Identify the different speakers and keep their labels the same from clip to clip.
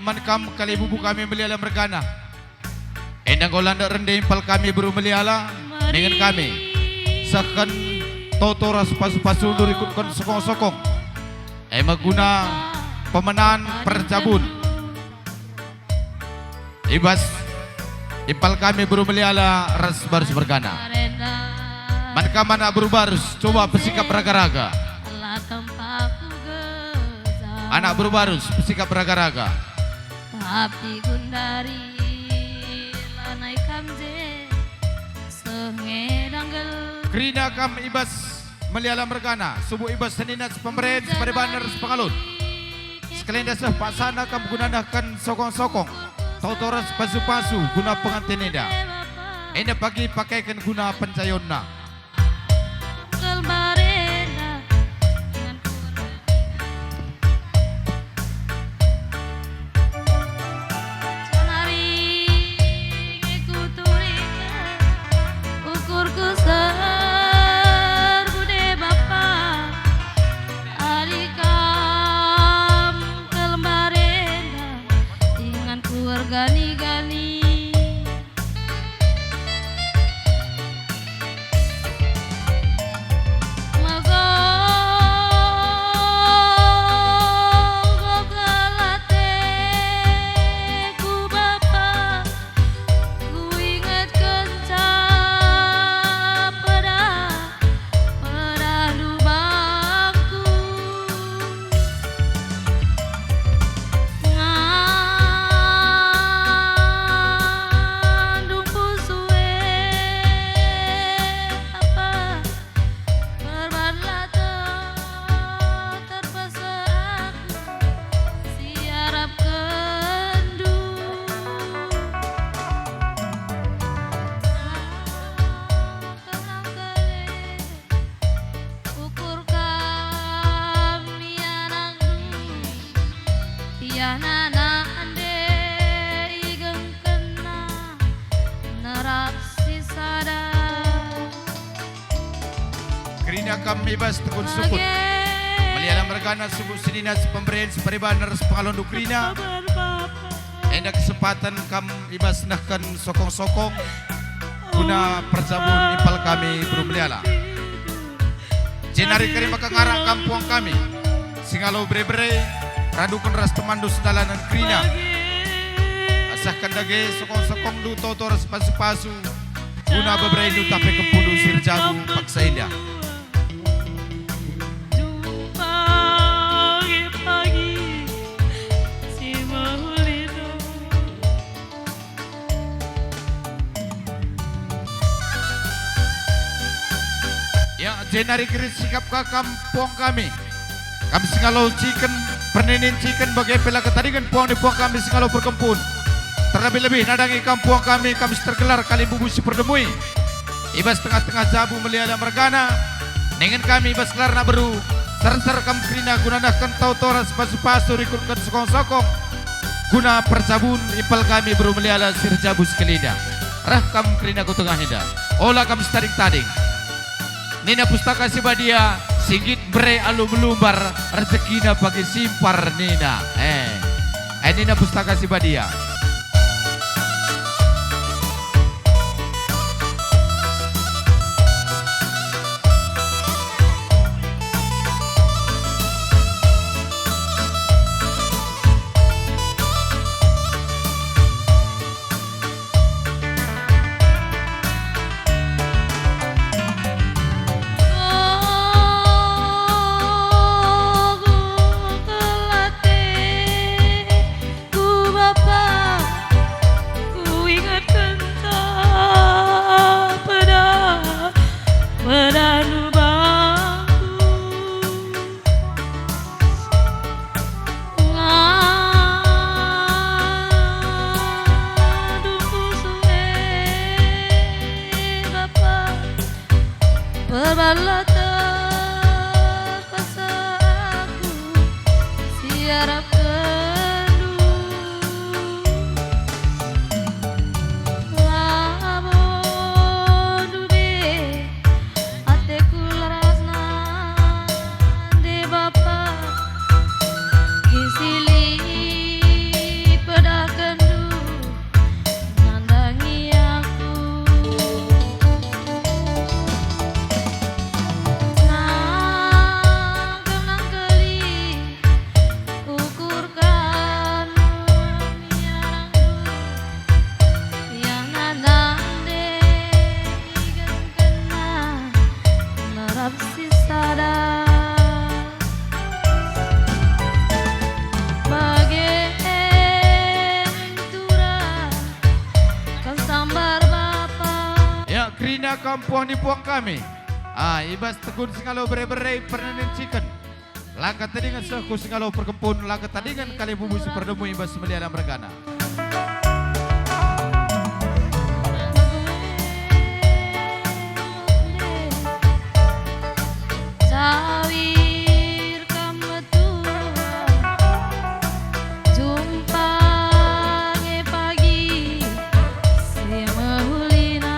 Speaker 1: man kam kali bubu kami meliala mergana. Endang golanda rendah impal kami baru meliala dengan kami. Sakan totoras pasu-pasu durikutkan sokong-sokong. Maguna pemenang percabun. Ibas impal kami baru meliala ras barus mergana. Manka mana baru-barus coba bersikap raga-raga. Anak baru-barus bersikap raga-raga.
Speaker 2: Tapi gundari lanai kamje sengedanggel.
Speaker 1: Krina kam ibas meliala mergana. Subuh ibas seninat pemerintah pada banar sepengalun. Sekalian dasar paksana kam gunakan sokong-sokong. Totoras pasu-pasu guna pengantin enda. Enda pagi pakaikan guna pencayonna.
Speaker 2: Gani-gani nana ande igeng kena nerasi sada.
Speaker 1: Krina kami bas tekun sukut meliala mergana subuh sininas pemerintah separibanar sepengalon dukrina. Enda kesempatan kam ibas nahkan sokong-sokong guna percabun impal kami belum meliala. Jenari kari maka ngarak kampung kami singalo bre-bre radukan ras temandu sedalanan krina. Asahkan dage sokong-sokong du totoras pasu-pasu guna bebre du tapi kempudu sirjabu paksa indah. Ya jenari kiri sikap ke kampung kami. Kami singalau chicken, pernenin chicken bagai pela ketarikan puang di puang kami singalau berkempun. Terlebih-lebih nadangi kampung kami tergelar kali bubu si perdemui. Ibas tengah-tengah jabu meliala mergana. Dengan kami ibas kelar na beru. Ser-ser kam krina gunanakan tau-toras pasu-pasu rikulkan sokong-sokong. Guna percabun impal kami beru meliala sirjabu sekelida. Rah kam krina ku tengah hinda. Olah kami taring-taring. Nina pustaka si badia singgit bre alu melumbar rezekina bagi simpar Nina. Nina pustaka si badia.
Speaker 2: Ku bapa
Speaker 1: kampung ni puang kami. Ibas tegun singalo bere-bere pernenincikan. Langkah tadingan seku singalo perkempun, langkah tadingan kali bubu superdemu ibas meliana mergana.
Speaker 2: Sawir kametua jumpa nge pagi si mahulina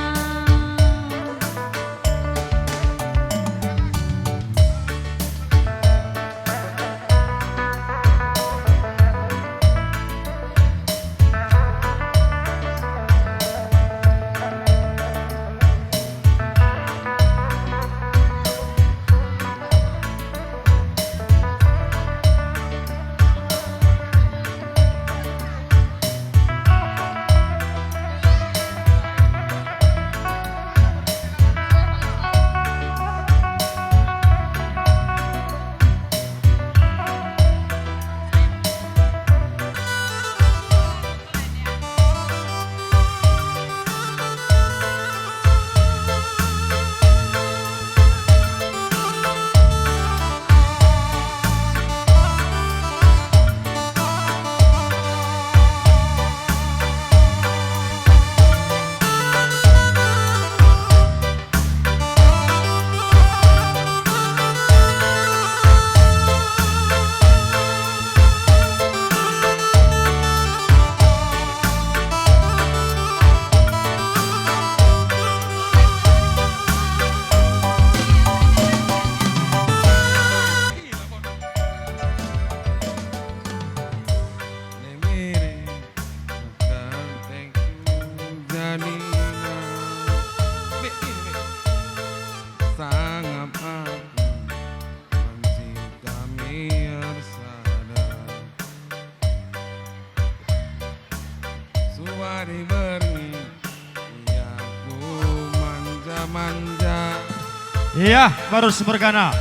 Speaker 3: Iya, baru semergana.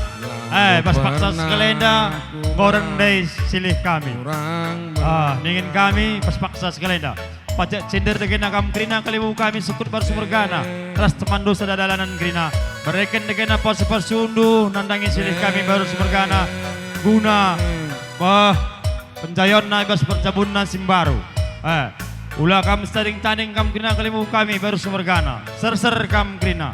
Speaker 3: Pas paksa sekelenda, goreng day silih kami. Ningin kami, pas paksa sekelenda. Pajak cinder dengan agam krina kalimu kami sukut baru semergana. Ras teman dosa dadalanan krina. Mereka dengan apa sepersundu, nandangi silih kami baru semergana. Guna, penjayon na ibas percabun na simbaru. Ulah kam sering tanding kam krina kalimu kami baru semergana. Ser-ser kam krina.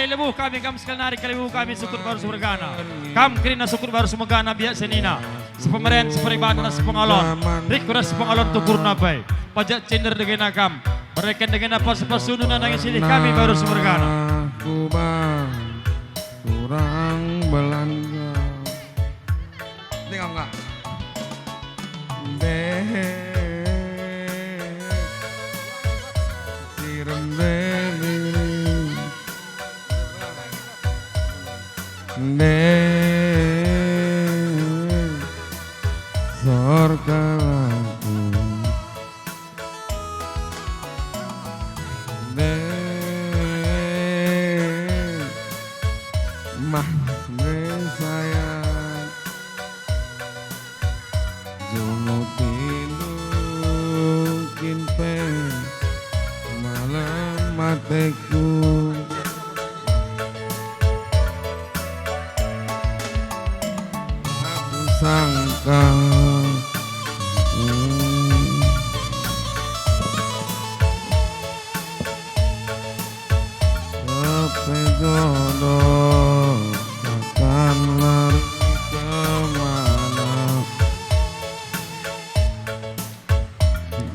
Speaker 3: Lebu kami kam sekali narik kalimu kami sukut baru semergana. Kam krina sukut baru semergana biak senina. Sepemeren seperibadana sepengalon. Rikura sepengalon tukur nabai. Pajak cinder dengan agam. Mereka dengan apa sepasunu nanangin silih kami baru semergana.
Speaker 4: Kubang kurang belanja. Tengok enggak? Sorkalanku mas sayang jumutin lukin pe malam mateku aku sangka jodoh akan lari kemana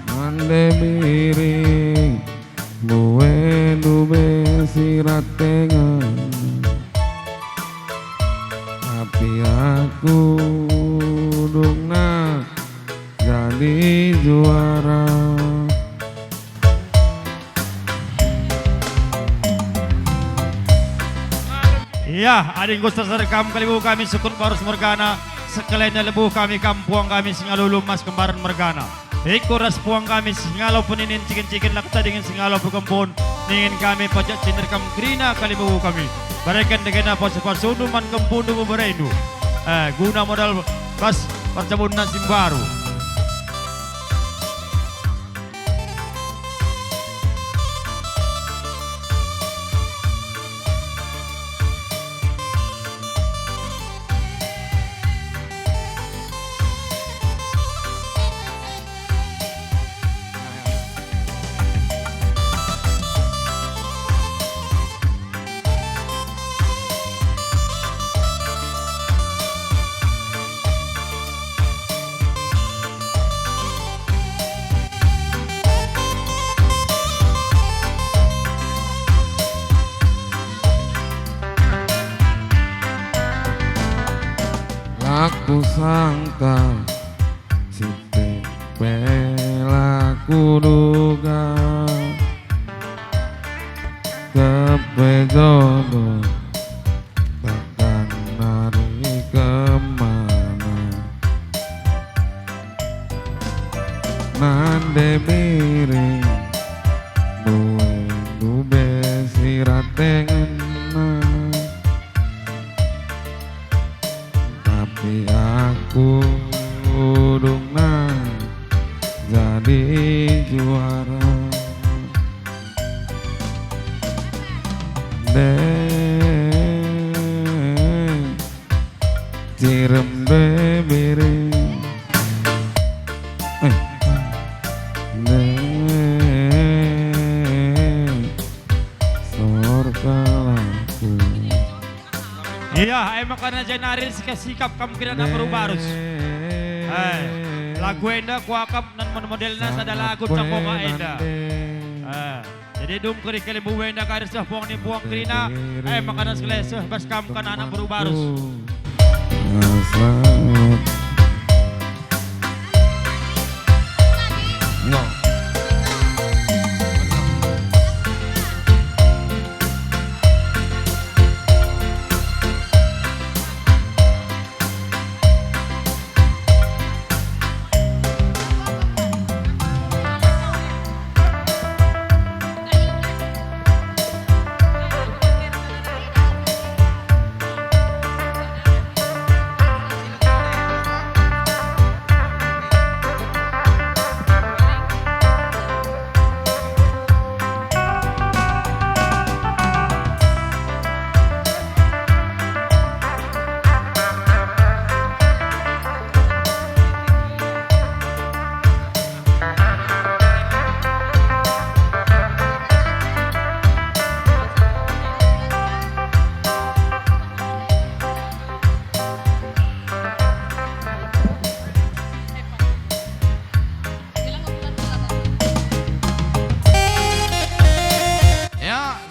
Speaker 4: mande miring buwe dube sirat tengan tapi jadi juara.
Speaker 3: Iya, ading gusto sa rekam kalibu kami sukun Paros Morgana. Sekalian lebuh kami kampuang kami singalulu mas kembaran Morgana. Ikuras puang kami singalaw puninin cikin-cikin lakta dengan singalaw perkempun. Ningin kami pajak cinder kam krina kalibu kami. Barikan dengan apa sepasunu man kempun dumu beredu. Guna modal pas percabun nasim baru.
Speaker 4: Aku sangka si pela kuduga kepejodoh takkan lari kemana. Nande miring duwe dube siratengan. Tapi aku dungna jadi juara. Cirem bebiri sorkalaku.
Speaker 3: Iya, emang karena jenarin sikap kemungkinan na berubarus. Lagu enda kuakap nan modelnya sada lagu cangkonga enda. Jadi dum keri kalibu enda karis dah puang ni puang krina. Emang karena selesai bas kam kan anak berubarus.
Speaker 4: Selamat. No.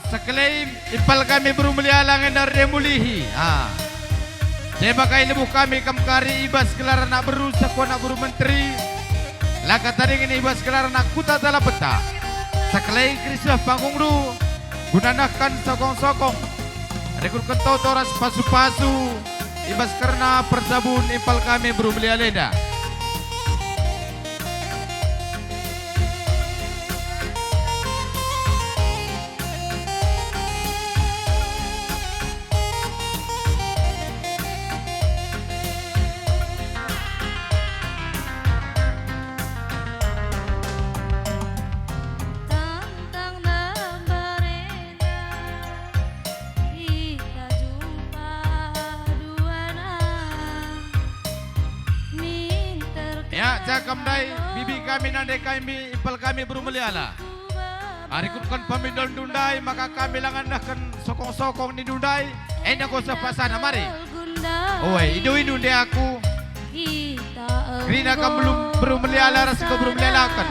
Speaker 1: Seklaim ipal kami berumulialangan dari remulihi. Saya pakai lebuh kami kamkari ibas kelar anak berusak anak buru menteri. Laka tadi ini ibas kelar anak kuta dalam peta. Seklaim krisah panggung ru gunanakan sokong-sokong. Rekul kentau toras pasu-pasu ibas karena persabun ipal kami berumulialeda. Ya, cakam dai bibi kami nandai kami ipal kami berumeliala. Arikutkan pamidon dundai maka kami langandakan sokong-sokong ni dundai. Enak ko sa pasana mari. Oi, idu de aku. Krina kam belum berumeliala ras ko berumelialakan.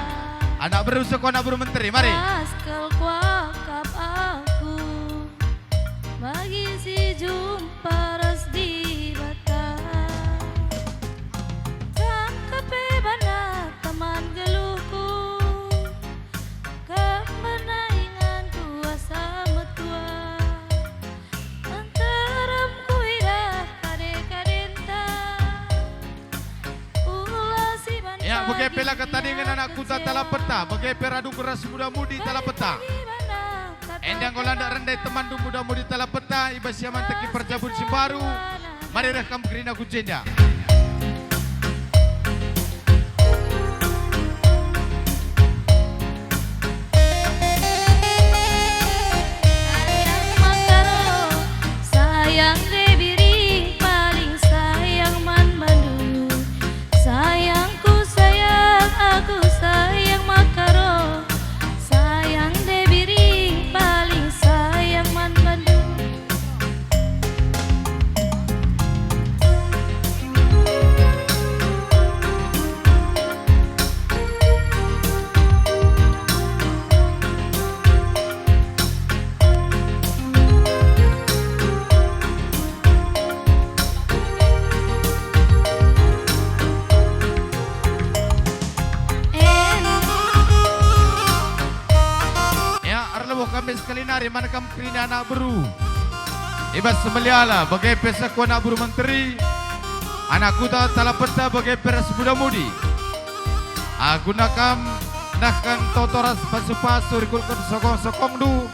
Speaker 1: Anak berusak anak buru menteri mari.
Speaker 2: Bagi si jumpa ras di bata. Tangkape bana
Speaker 1: Ya, bagai pela ketandingan anak kuta talapeta, bagai peradu keras muda mudi talapeta. Endang golanda rendai teman muda mudi talapeta, iba siaman teki perjabun simbaru. Mari rekam kerina kujenda.
Speaker 2: Sayang Makaro, sayang Debiri, paling sayang Man Bandung. Sayangku sayang, aku sayang Makaro. Sayang Debiri, paling sayang Man Bandung.
Speaker 1: Ya, arlawo kami sekali nari manakam kerina anak beru. Ibas semeliala bagai pesaku anak beru menteri. Anak kuta talapeta bagai peras muda mudi. Aku nakam nakkan totoras pasu-pasu rikulkan sokong-sokong du.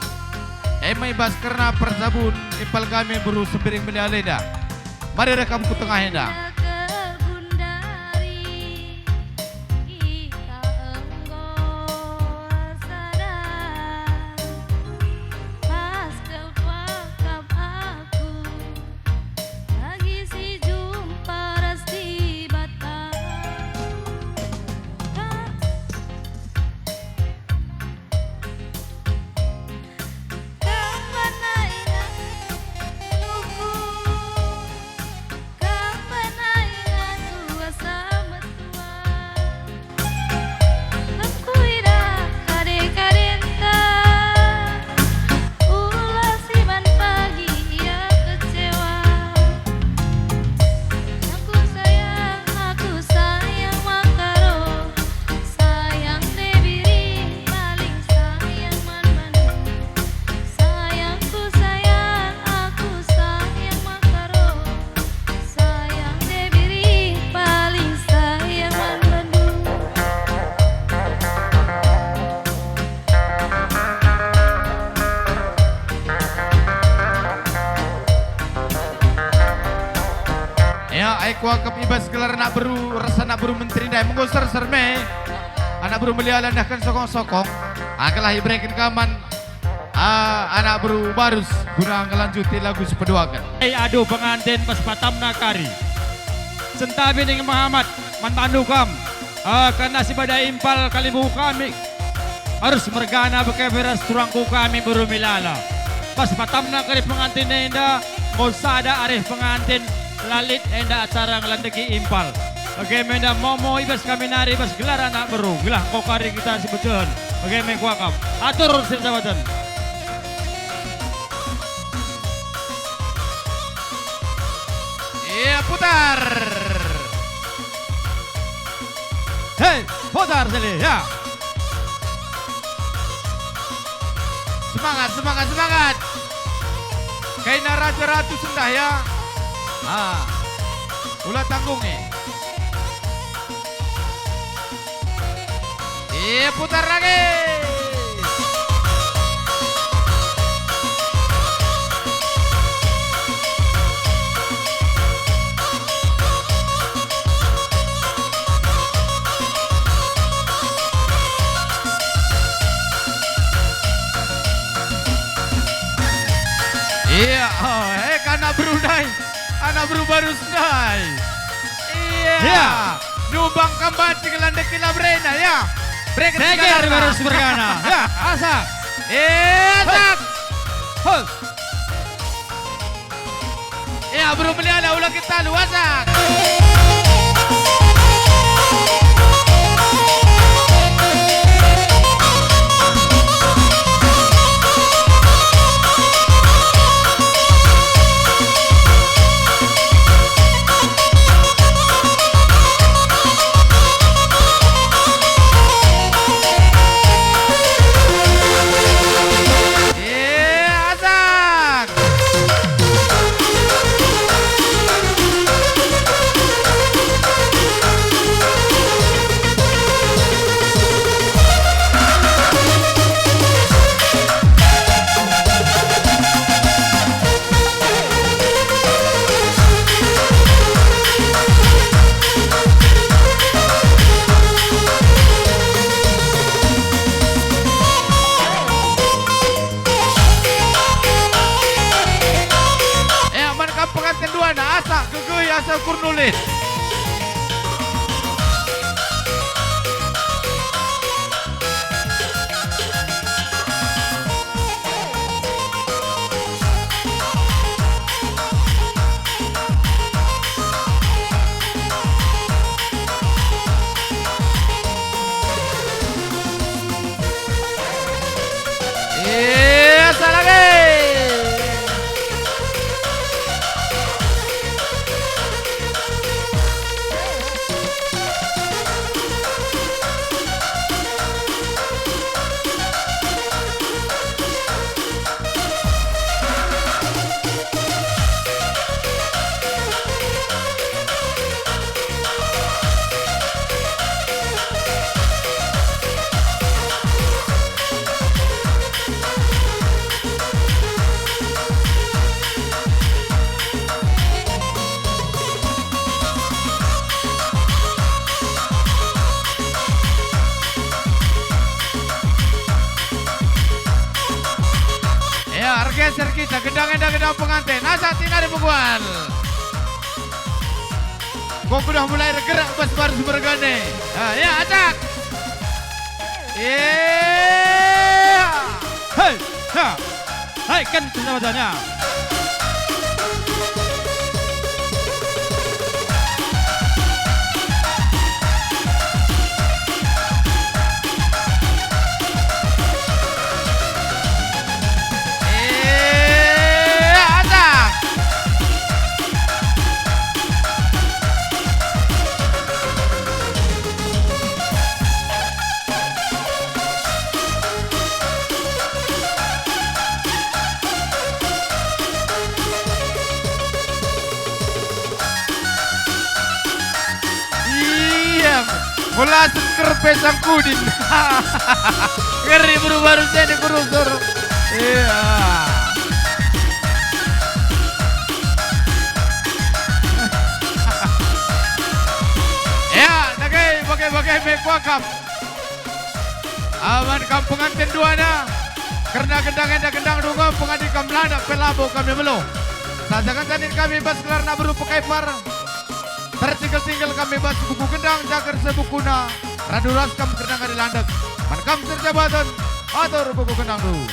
Speaker 1: Emai bas karena persabun ipal kami beru sepiring melialeda. Mari rekam ku tengah hendak.
Speaker 2: Gundari, kita enggak sadar. Pas kau pakam aku, lagi si jumpa rasti batang. Kamana ingat luku, kamana ingat kuasa metua. Lekuira kade-kadenta, ulah siman pagi ia kecewa. Aku sayang Makaro, sayang Debiri, paling sayang Man Bandung. Sayangku sayang, aku sayang Makaro. Sayang Debiri, paling sayang Man Bandung.
Speaker 1: Ya, aku akap ibas gelar anak beru, rasa anak beru menteri dai menggosar serme. Anak beru meliala ndahkan sokong-sokong. Akalah ibrekin kaman. Anak beru barus guna ngelanjuti lagu sepeduakan.
Speaker 3: Aduh pengantin pas patam nakari. Sentabi dengan Muhammad mantanukam. Karena si badai impal kalibu kami. Harus mergana pakai beras turangku kami berumilala. Pas patam nakari pengantin enda. Ngosada arif pengantin lalit enda acara ngelandegi impal. Oke menda momo ibas kami nari ibas gelar anak beru. Gelah kokari kita sebetulnya. Oke mengkuakam. Atur sirjabatan.
Speaker 1: Iya putar.
Speaker 3: Hei, putar sini ya.
Speaker 1: Semangat, semangat, semangat. Kaina raja ratu sendah ya. Ulah tanggung nih. Iya putar lagi. Iya, anak berudai, anak baru sedai. Iya.
Speaker 3: Iya.
Speaker 1: Nubang kembali ke landek kila brena ya. Brek
Speaker 3: Seger harus bergana. Ya, asa.
Speaker 1: Asak.
Speaker 3: Hol.
Speaker 1: Ya, bro melihat ulah kita lu asak. bergeser kita gendang pengantin. Asa tinggal di bukuan. Kok udah mulai bergerak pas baru bergane. Ya acak.
Speaker 3: Hei, ha. Hai kan persahabatannya.
Speaker 1: Acak. Iya, bola seker pesang kudin. Ngeri baru saya di kurusur. Iya. Ya, bagai mekuakam. Aman kampung antin duana. Karena gendang dungo pengadi kamlana pelabo kami belum. Sajakan tanin kami bas kelarna beru pakai par. Tertinggal kami bas buku gendang jagar sebukuna. Raduras kam gendang di landek. Mankam serjabatan atur buku gendang dulu.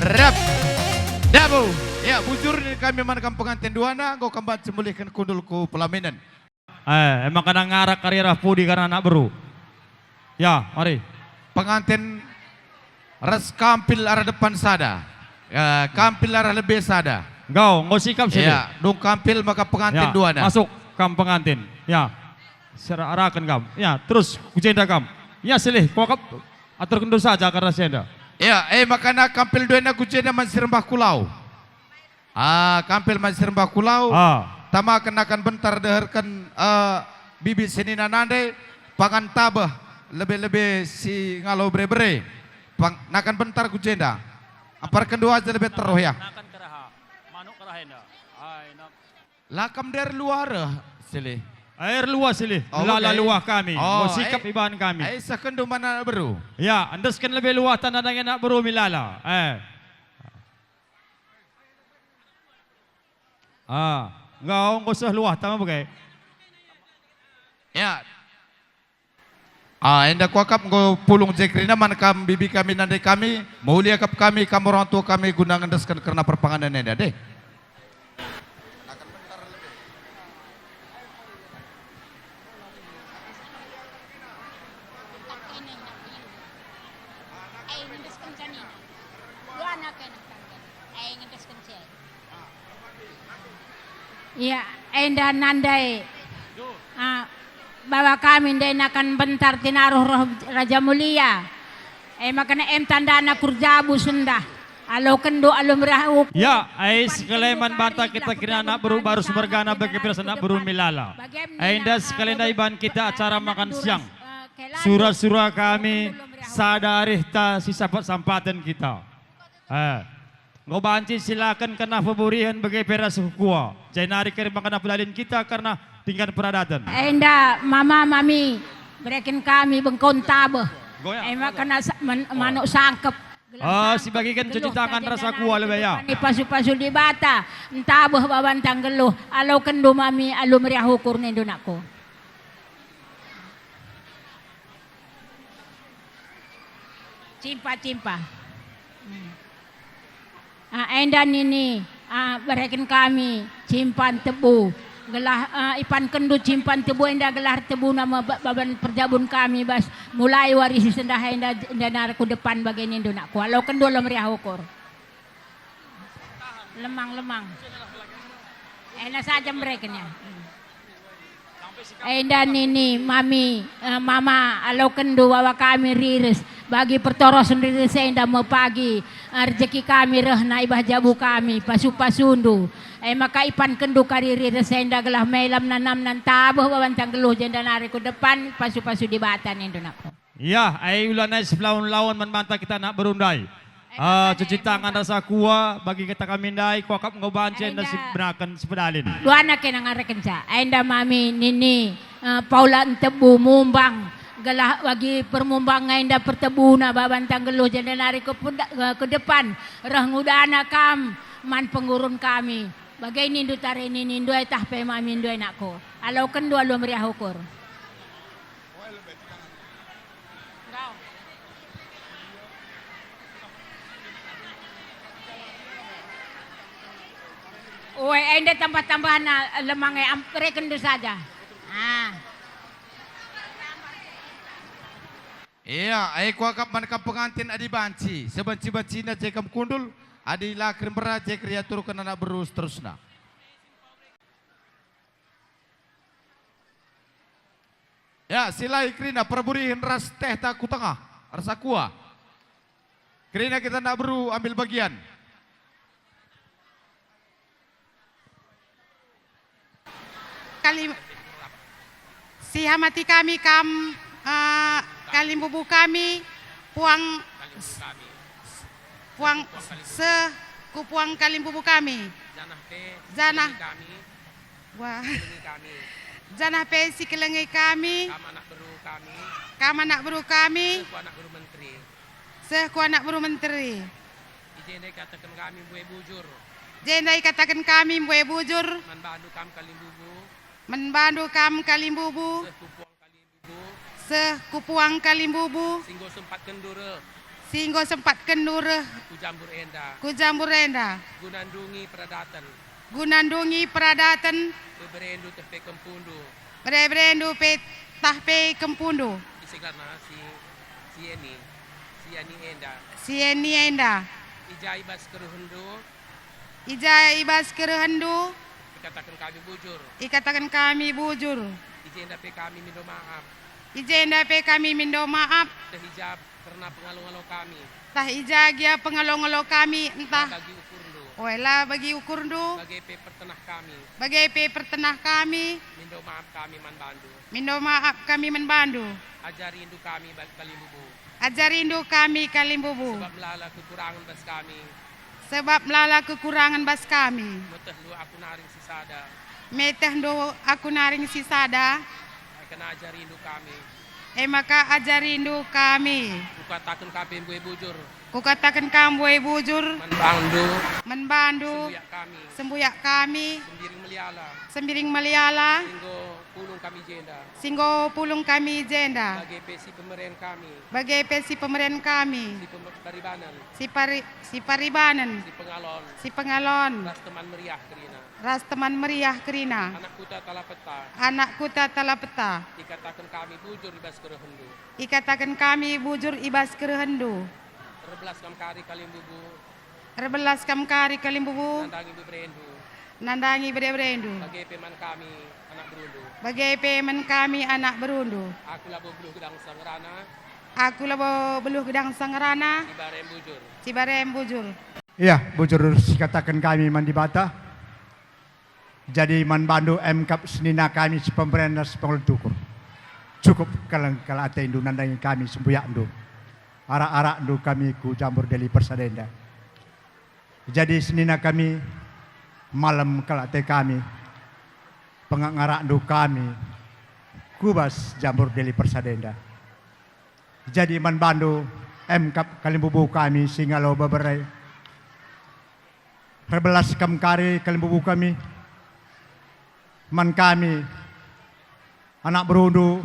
Speaker 1: Rap dabu ya bujur ni kami manakam pengantin duana kau kambat sembelihkan kundulku pelaminan.
Speaker 3: Emang kena ngarak karirah pudi karena anak beru. Ya, mari.
Speaker 1: Pengantin res kampil arah depan sada. Ya, kampil arah lebih sada.
Speaker 3: Ngau sikap sini.
Speaker 1: Ya, dong kampil maka pengantin
Speaker 3: Ya,
Speaker 1: duana.
Speaker 3: masuk kam pengantin. Ya. Serahkan kam. Ya, terus kujenda kam. Ya, silih kau atur kendur saja karena senda.
Speaker 1: Ya, makana kampil duana kujena masih rembah kulau. Kampil masih rembah kulau. Tama kenakan bentar deherkan bibi sini nanande pangan tabah lebih-lebih si ngalau bre-bre. Nakan bentar kujenda. Apar kedua aja lebih teruh ya.
Speaker 3: Nakan keraha. Manuk kerahenda.
Speaker 1: Lakam dari luar silih.
Speaker 3: Air luas silih.
Speaker 1: Oh,
Speaker 3: Lala
Speaker 1: okay.
Speaker 3: luah kami. Sikap ibahan kami.
Speaker 1: Sekendu mana baru.
Speaker 3: Ya, andaskan lebih luas tanah dengan nak beru milala. Ngau ngusah luah tama bagai.
Speaker 1: Ya. Enda kuakap ngo pulung jekrina manakam bibi kami nande kami, mulia kap kami kamu orang tua kami gunang andaskan karena perpanganan enda deh.
Speaker 2: Ya, enda nandai. Bawa kami ndai nakan bentar tinaruh roh Raja Mulia. Makana tanda anak kurjabu sunda. Alo kendo alo merahuk.
Speaker 3: Ya, sekalian bata kita kira anak beru baru bergana bagi pirasa anak beru milala. Indah sekalian iban kita acara makan siang. Surah-surah kami sadari ta sisa sampatan kita. Ngobanci silakan kena pemburian bagi peras hukua. Jangan hari kirim kena pelalin kita karena tingkat peradatan.
Speaker 2: Enda mama mami berikan kami bengkon tabah. Emak kena manuk sangkep.
Speaker 3: Si bagikan cuci tangan rasa kuah lebih ya.
Speaker 2: Pasu-pasu di bata. Tabah babantang geluh. Alau kendo mami alu meriah hukur nendo nakku. Cimpa. Enda ini berikan kami cimpan tebu. Gelah ipan kendu cimpan tebu enda gelar tebu nama baban perjabun kami bas mulai warisi sendah enda naraku depan bagian indo nak walau kendu lo meriah ukur lemang enda saja mereka enda nini mami mama alau kendu bawa kami riris bagi pertoros sendiri enda mau pagi rezeki kami rehna ibah jabu kami pasu-pasundu maka ipan kendu kariri resenda gelah melam nanam nan tabuh babantang geluh jenda nariku depan pasu-pasu di batan itu nak.
Speaker 3: Ya, ay ulan na sebelah lawan manmanta kita nak berundai. Cuci tangan rasa kuah bagi kita kami ndai kuakap ngobancen dan sebenakan sepedalin.
Speaker 2: Dua anak yang ngareken sa. Ainda mami nini Paula tebu mumbang galah bagi permumbang ainda pertebu na babantang geluh jadi nari ke depan rah ngudana kam man pengurun kami. Bagai nindu tari nindu ay tahpe mami nindu ay nakko. Alaw kendua lu meriah ukur. Uy, ainda tambah-tambahan na lemangay ampreken do saja.
Speaker 1: Iya, ay kuakap man kam pengantin adi banci. Sebanci-banci na jekam kundul, adi lakrim bera jek riatur kenana berus terusna. Ya, sila ikrina perburihin ras teh tak kutengah, rasa kuah. Krina kita nak beru ambil bagian.
Speaker 5: Si hamati kami kalimbubu kami puang kupuang kalimbubu kami zanah wah zanah pe si kelengai kami kama nak beru kami seku anak beru menteri
Speaker 6: Jendai katakan kami buai bujur
Speaker 5: jendai katakan kami buai bujur
Speaker 6: menbandu kam kalimbubu
Speaker 5: sekupuang kalimbubu singgo sempat kendura kujambur enda gunandungi peradatan berendu pe tahpe kempundu sieni enda ija ibas keruhendu ikatakan kami bujur
Speaker 6: Ijenda pe kami minta maaf
Speaker 5: ijenda pe kami minta maaf
Speaker 6: terhijab karena pengalau-ngalau kami
Speaker 5: tah ijagia pengalau-ngalau kami entah
Speaker 6: bagi ukurnu
Speaker 5: wela bagi ukurnu
Speaker 6: bagai pe pertenah kami
Speaker 5: minta
Speaker 6: minta maaf kami manbandu
Speaker 5: minta maaf kami menbandu
Speaker 6: ajari indu kami bagi kalimbubu
Speaker 5: ajarindu kami kalimbubu
Speaker 6: sebab melala kekurangan bas kami
Speaker 5: sebab lala kekurangan bas kami
Speaker 6: meteh lu aku naring sisada
Speaker 5: meteh do aku naring sisada
Speaker 6: kena ajarindu kami
Speaker 5: maka ajarindu kami
Speaker 6: kukatakan kabeh buai bujur
Speaker 5: kukatakan kamu bujur menbandu
Speaker 6: sembuyak kami
Speaker 5: sembiring meliala
Speaker 6: singgo pulung kami jenda
Speaker 5: bagai pesi pemeren kami si paribanan si pengalon ras teman meriah kerina anakku tala peta
Speaker 6: ikatakan kami bujur ibas kerehendu
Speaker 5: ikatakan kami bujur ibas kerehendu rebelas kam kari kalimbubu nandangi berendu bagai peman kami anak berundu aku labo beluh gedang sangarana cibarem bujur
Speaker 7: iya bujur katakan kami mandi bata jadi manbandu MKAP senina kami si pemerintah sepengultukur cukup kalau ate indu nandangi kami sembuyak indu arak-arak indu kami ku jambur deli persadenda jadi senina kami malam kalau ate kami pengarak indu kami kubas jambur deli persadenda jadi manbandu MKAP kalimbubu kami singalo beberai rebelas kam kari kalimbubu kami man kami anak berundu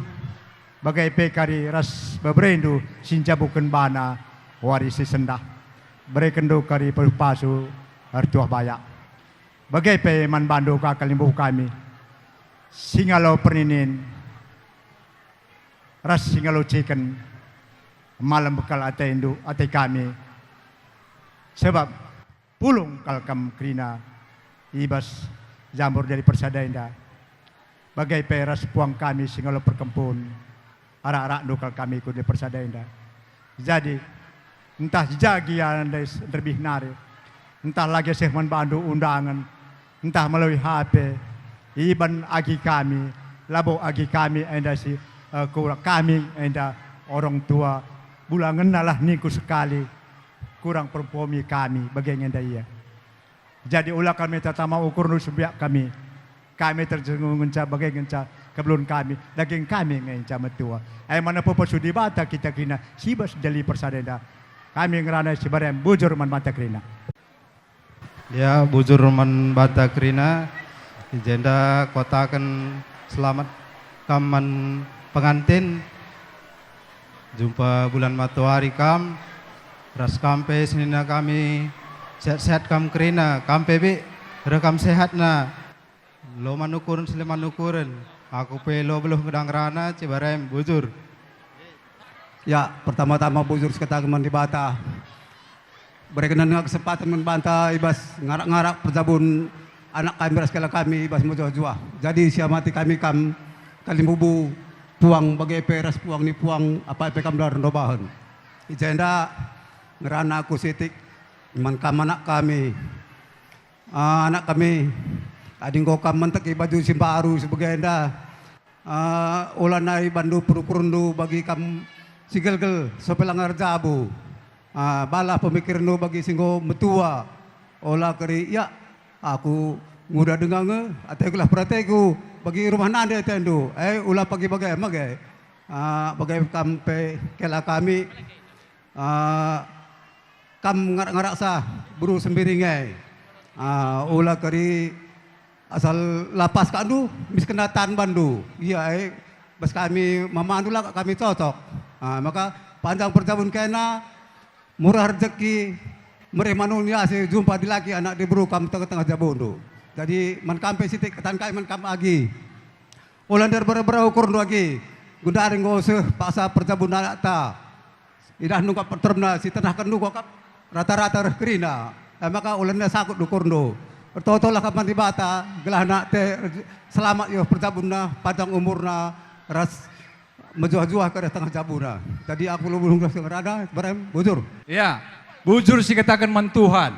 Speaker 7: bagai pekari ras beberendu sinjabukan bana warisi sendah berekendo kari perpasu artuah bayak bagai pe man bandu ka kalimbu kami singalo perninin ras singalo chicken malam bekal ate indu ate kami sebab pulung kalkam krina ibas jambur dari persada indah bagai peras puang kami singalo perkempun arak-arak lokal kami ikut di persada indah jadi entah jagi yang lebih nari entah lagi sehman bandu undangan entah melalui HP iban agi kami labo agi kami indah si kami indah orang tua bulangan nalah niku sekali kurang performi kami bagian daya. Jadi ulah kami tatama ukur nu sebiak kami terjengung ngenca bagai ngenca kebelun kami daging kami ngenca metua. Mana popo sudi bata kita kena sibas jali persadeda. Kami ngerana sibarem bujur man bata krina.
Speaker 8: Ya bujur man bata krina jenda kotakan selamat kaman pengantin jumpa bulan matahari kam ras kampe senina kami sehat-sehat kam krina kampe bi rekam sehat na lo manukurun sile manukurun aku pe lo beluh ngedang rana cibarem bujur.
Speaker 9: Ya, pertama-tama bujur sekata keman di bata. Berkenan dengan kesempatan membantah ibas ngarak-ngarak perjabun anak kami sekali kami ibas mujah-juah. Jadi siamati kami kalimbubu puang bagai peras puang ni puang apa kam dar robahan. Ijenda ngerana aku sitik man kam anak kami. Anak kami ading ko kam mentek baju simbaru sebagai enda. Ulanai bandu puru-purundu bagi kam sigel-gel sopelangar jabu. Bala pemikir no bagi singgo metua. Olah keri ya aku muda dengange atau kelah prateku bagi rumah nande tendu. Ulah pagi bagai magai. Bagai kampe kela kami kam ngarak-ngarak sah buru sembiringai. Ulah keri asal lapas kandu miskenatan bandu. Iya bas kami memandu lah kami cocok. Maka panjang perjabun kena murah rezeki meremanunya si jumpa di laki anak di berukam tengah-tengah jabundu. Jadi man kampe sitik ketan kai man kam agi. Ulander berberau ukur lagi. Gundaring go seh paksa perjabun anak ta. Idah nungkap perterna si tanah kendu kok rata-rata kerina. Maka ulanda sakut dukurndo. Bertotolah kapan di bata gelah nak te selamat yo perjabunna panjang umurna ras mejuah-juah ke tengah jabuna. Tadi aku belum ngerada, barem bujur.
Speaker 10: Ya, bujur sih katakan mantuhan.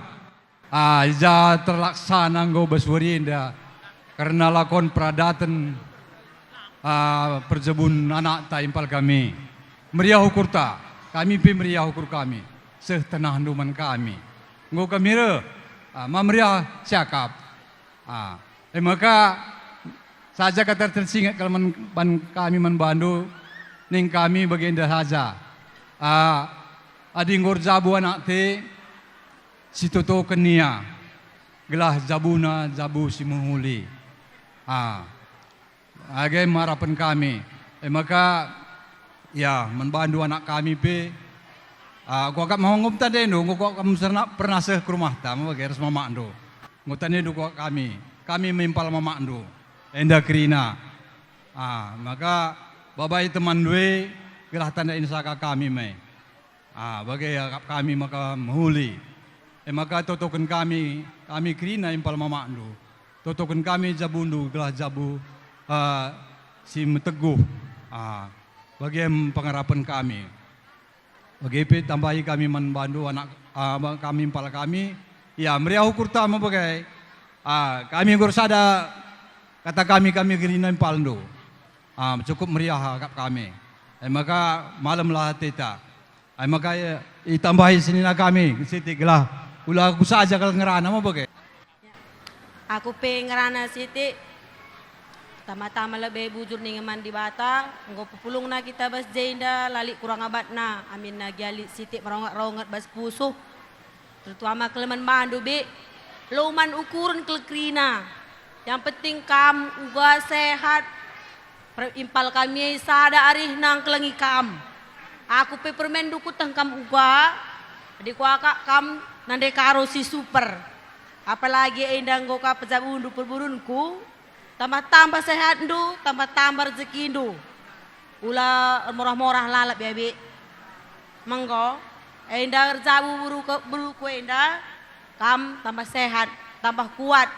Speaker 10: Iza terlaksana nggo baswerinda karena lakon pradatan perjebun anak ta impal kami. Meriah ukur ta, kami pi meriah ukur kami. Setenah duman kami. Nggo kami re, meriah siakap. Maka saja kata tersingat kalau kami membantu ning kami baginda saja. Ading gor jabu anak te si toto kenia gelah jabuna jabu si menghuli. Agai marapan kami. Maka ya membantu anak kami pe. Aku agak mau ngom tadi no, aku kamu pernah seh ke rumah tamu bagi harus mama ando. Ngutane do kami mempal mama ando. Enda krina. Maka babai teman dua gelah tanda insaka kami mai. Bagai kami maka menghuli. Maka totokan kami krina impal mama ando. Totokan kami jabundu gelah jabu si meteguh. Bagi pengarapan kami. Bagi tambahi kami membantu anak kami impal kami. Ya meriah ukur tama bagai. Kami gursada kata kami krina impal ando. Cukup meriah kami. Maka malamlah teta. Maka itambahi senina kami siti gelah ulah aku saja kalau ngerana mau bagai.
Speaker 11: Aku pe ngerana siti tama-tama lebih bujur ning man di bata nggo pupulung na kita bas jenda lali kurang abad na amin na giali siti merongat-rongat bas pusuh terutama keleman mandu be loman ukuran kelkrina yang penting kam uga sehat impal kami sada arih nang kelengi kam. Aku pe permen duku tang kam uga. Di kuaka kam nande karo si super. Apalagi endang go ka pejabundu perburunku. Tambah-tambah sehat ndu, tambah-tambah rezeki ndu. Ula murah-murah lalap ya bi. Manggo endang jabu buruku endang kam tambah sehat, tambah kuat.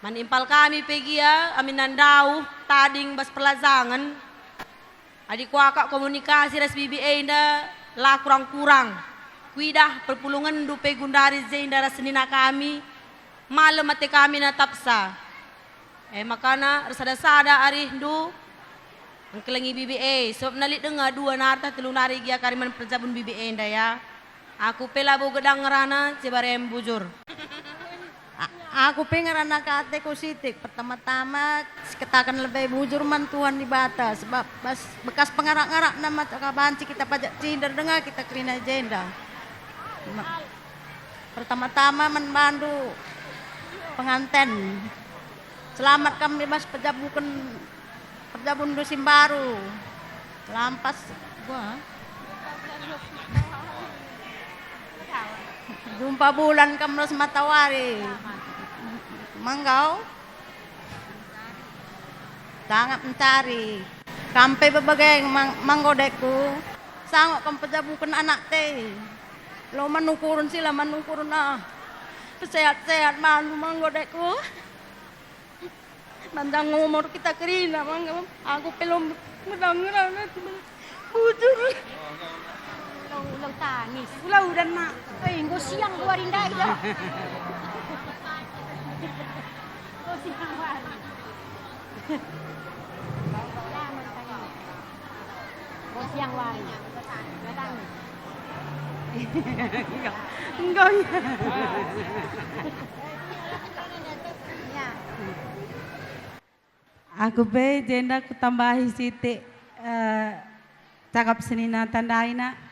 Speaker 11: Manimpal kami pergi ya, amin nandau, tading bas pelazangan. Adik kuakak komunikasi res bibi enda lah kurang-kurang. Kuidah perpulungan dupe gundari zenda rasenina kami. Malam mati kami na tapsa. Makana resada-sada arih ndu. Kelengi BBA, sob nalit dengar dua narta telu nari gia kariman perjabun BBA nda ya. Aku pela bu gedang ngerana cibarem bujur.
Speaker 12: Aku pengen anak kateku sitik. Pertama-tama katakan lebih bujur mantuan di bata. Sebab bekas pengarak-ngarak nama banci kita pajak cinder dengar kita kerina jenda. Pertama-tama membantu penganten. Selamat kami bebas perjabun dusim baru. Lampas gua. Jumpa bulan kamros matawari. Manggau. Sangat mencari. Sampai berbagai manggodeku. Sanggup kam pejabukan anak teh. Lo manukurun sila manukurun ah. Sehat-sehat malu manggodeku. Mandang umur kita kerina manggau. Aku pelom mendengar bujur. Ulang tangis. Ulang dan mak. Engko siang keluarin dah itu. Oh siang hari. Oh siang hari. Datang. Enggak. Ya.
Speaker 5: Aku be jenda ku tambahi sitik cakap senina tandaina.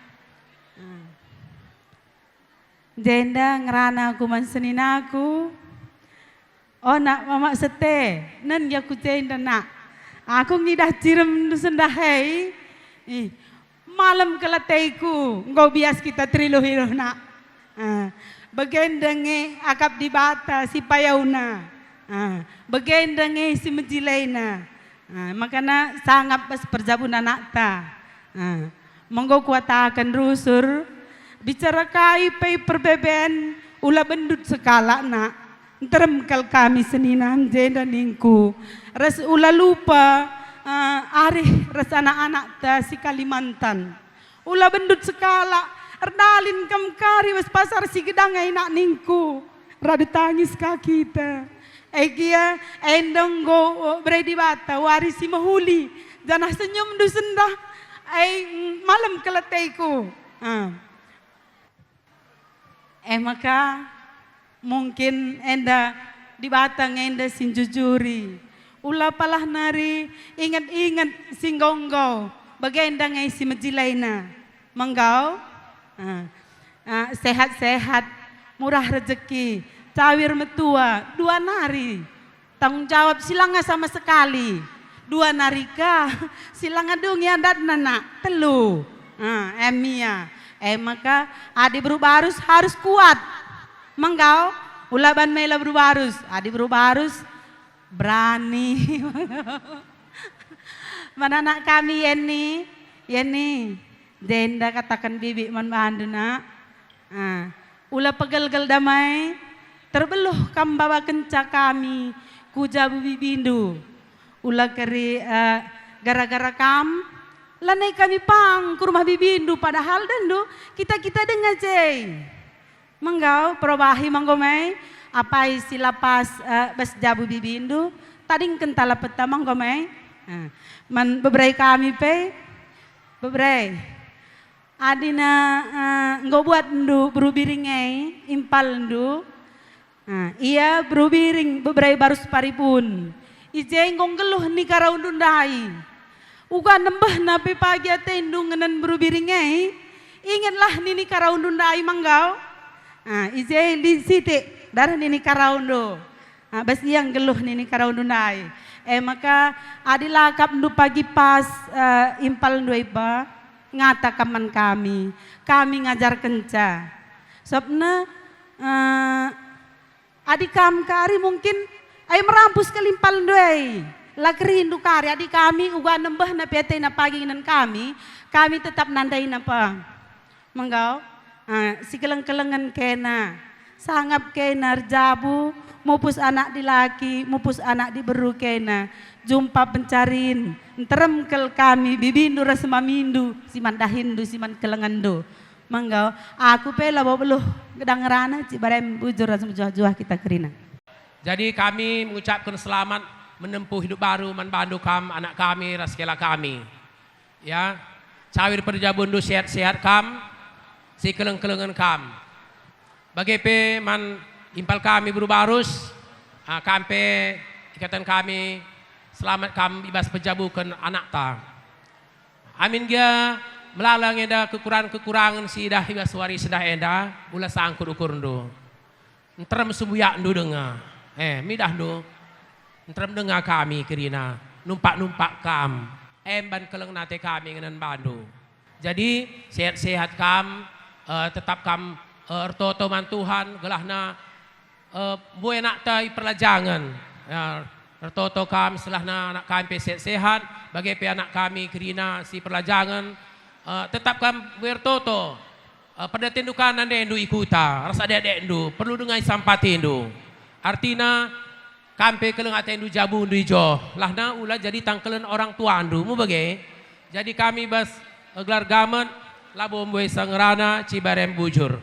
Speaker 5: Jenda ngerana aku mansenina aku. Oh nak mama sete, nen ya ku jenda nak. Aku ngidah cirem du sendahai. Malam kelataiku, ngau bias kita triluhiruh nak. Bagendenge akap di bata si payauna. Bagendenge si mejilaina. Makana sangat pas perjabun anak ta. Monggo kuatakan rusur. Bicara kai pay perbeben ula bendut sekala nak teremkal kami seninan jenda ningku res ula lupa arih res anak-anak ta si Kalimantan ula bendut sekala erdalin kam kari wes pasar si gedang nak ningku rada tangis ka kita egia endong go beredi bata warisi mahuli janah senyum du sendah malam keletaiku maka mungkin enda di batang enda sinjujuri. Ula palah nari ingat-ingat singgonggo. Bagenda ngai si mejilaina. Menggau sehat-sehat, murah rezeki, cawir metua, dua nari. Tanggung jawab silanga sama sekali. Dua narika, silanga dungi adat nana, telu. Emia. Maka adik berubarus harus kuat. Menggau, ulaban mela berubarus. Adik berubarus berani. Mana anak kami Yeni, jenda katakan bibi man bandu nak. Ula pegel-gel damai, terbeluh kam bawa kenca kami, kujabu bibindu. Ula keri gara-gara kam. Lanai kami pang ke rumah bibindu padahal dendu kita dengar jay. Menggau perubahi manggomai apa isi lapas bas jabu bibindu tadi kentala peta manggomai. Man beberai kami pe beberai. Adina nggo buat ndu berubiringai impal ndu. Iya berubiring beberai baru separipun. Ije ngong geluh ni karau ndundai. Uga nembah napi pagi atendung ngenan berubiringai. Ingatlah nini karaundu ndai manggau. Ije di sitik darah nini karaundu. Bas yang geluh nini karaundu ndai. Maka adilakap ndu pagi pas impal ndu iba ngata kaman kami. Kami ngajar kenca. Sobna adikam kari mungkin ay merampus kelimpal ndu Lagri hindu kari adik kami uga nembah na pete na pagingan kami tetap nandai na pa. Menggau, si keleng-kelengan kena, sangap kena jabu, mupus anak di laki, mupus anak di beru kena, jumpa pencarin, teremkel kami, bibindu rasa mamindu, si mandahindu, si man kelengandu. Menggau, aku pela bawa gedang rana, cibarem bujur rasa juah kita kerina.
Speaker 6: Jadi kami mengucapkan selamat menempuh hidup baru man bandu kam anak kami raskela kami. Ya, cawir perjabundu sehat-sehat kam, si keleng-kelengan kam. Bagaimana man impal kami berubarus, kampe ikatan kami selamat kam ibas pejabukan anak ta. Amin dia melalang eda kekurangan-kekurangan si dah ibas waris dah eda ulah sangkur ukur ndo. Entrem sembuyak ndo dengar. Midah ndo. Entrem dengar kami kerina numpak-numpak kam. Ban keleng nate kami ngenan bandu. Jadi sehat-sehat kam, tetap kam ertoto man Tuhan gelahna buai nak tai perlajangan. Ertoto kam selahna anak kami sehat-sehat bagi pe anak kami kerina si perlajangan tetap kam bertoto. Pada tindukan anda endu ikuta, rasa dek endu perlu dengan sampati endu. Artinya kampe keleng ate endu jabu endu ijo, lahna ulah jadi tangkelen orang tua endu mu bagai. Jadi kami bas gelar gamet labo mboy sangrana Cibarem Bujur.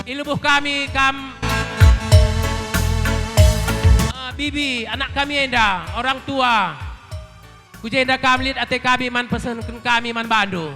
Speaker 6: Ilubuh kami bibi anak kami enda orang tua kujenda kami lihat ate kami man pesenkan kami man bandu.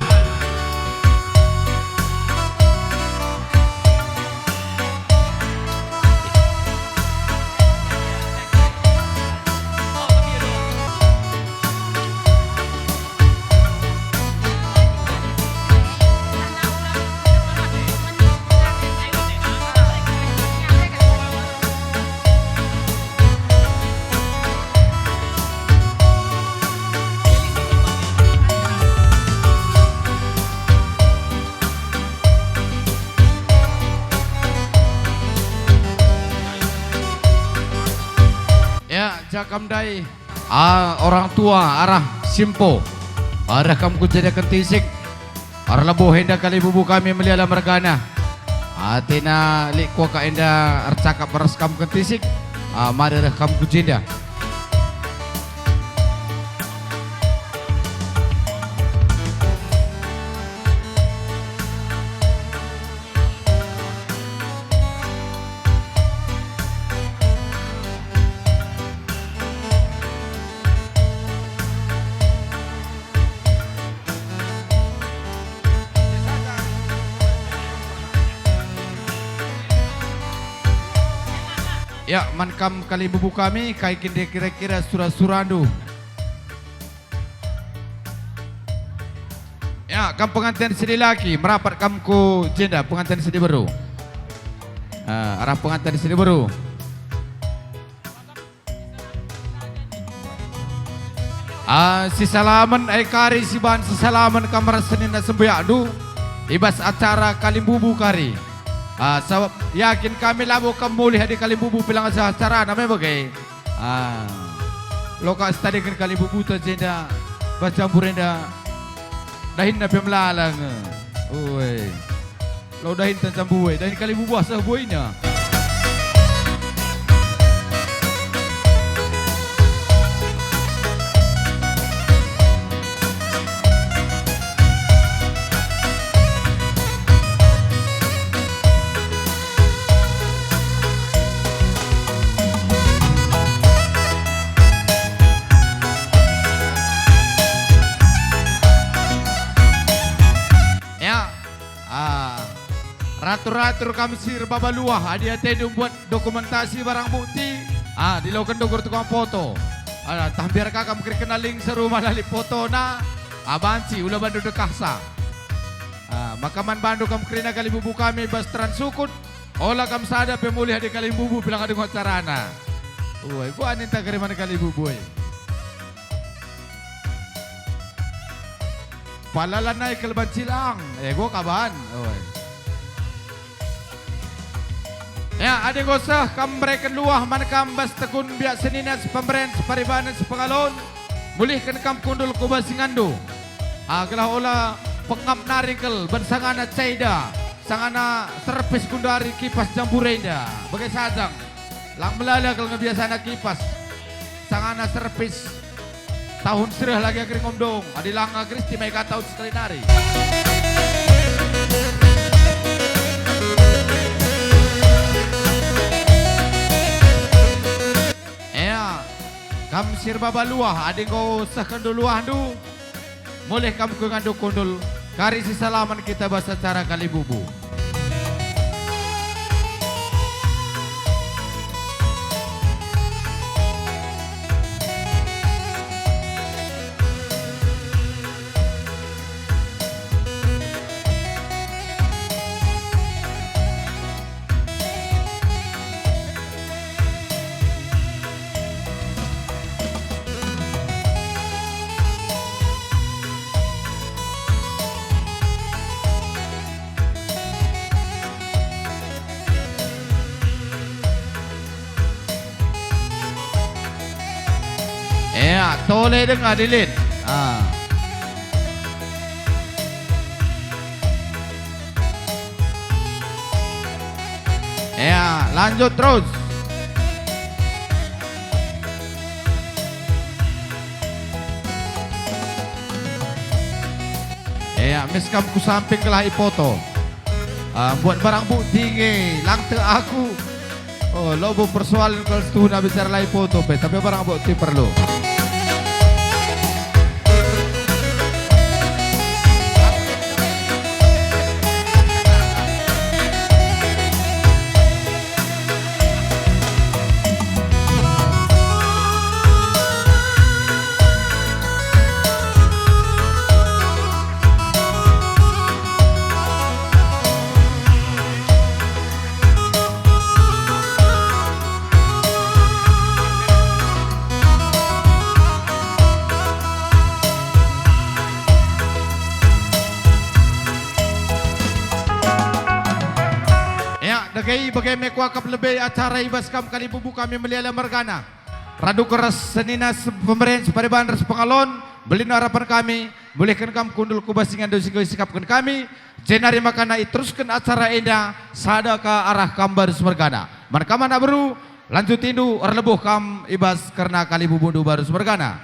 Speaker 1: Jakam dai orang tua arah simpo arah kam kujada kentisik arah labo henda kali bubu kami meliala mergana atina likwa ka enda arcakap beras kam kentisik marah kam kujenda. Ya, mankam kali bubu kami kai kira-kira surah-surandu. Ya, kam pengantin sedih lagi merapat kamku jenda pengantin sedih baru. Arah pengantin sedih baru. Si salaman kari si ban si salaman kamar senin sembuyak du ibas acara kalimbubu kari. Sebab yakin kami labo kemulih di kalimbubu pilang acara namanya bagai. Loka stadi kan kalimbubu tu jenda bas campur enda dahin na pemlalang. Oi. Lo dahin tan cambuai dahin kalimbubu asah buainya. Ratur-ratur kami sir babaluah dia tadi buat dokumentasi barang bukti dilakukan dokur tukang foto tampir kakam kiri kenaling serumah lali foto na banci ulah bandu dekasa makaman bandu kam kerina kali bubu kami bas transukut olah kam sada pemulih di kali bubu bilang ada carana gua anin tak kiriman kali bubu palalan naik keleban cilang gua kaban Ya, adik gosah kam mereka luah manakam bas tekun biak seninas pemberen separibanan sepengalon mulihkan kam kundul kubas singandu. Aglah ola pengap narikal bersangana caida sangana servis kundari kipas jamburenda bagai sajang lang melala kalau ngebiasana kipas sangana servis tahun serah lagi akring omdong adilang Kristi mai tahun sekali nari. Kam sirba baluah adik kau sahkan dulu andu boleh kamu kengandu kundul kari sisalaman kita bahasa cara kali bubu. Ya, toleh dengar dilin. Ya, lanjut terus. Ya, miskam ku samping kelah ipoto. Buat barang bukti nge, langte aku. Oh, lobo persoalan kalau setuh nak bicara lah ipoto, tapi barang bukti perlu. Dagai bagai mekuakap lebih acara ibas kam kali bubu kami meliala mergana. Radu keras seninas pemerintah separiban res pengalon belin harapan kami bolehkan kam kundul kubasingan dosi sikapkan kami jenari makana teruskan acara indah sada ke arah kambar mergana. Mereka mana baru lanjut indu erlebuh kam ibas karena kali bubu baru mergana.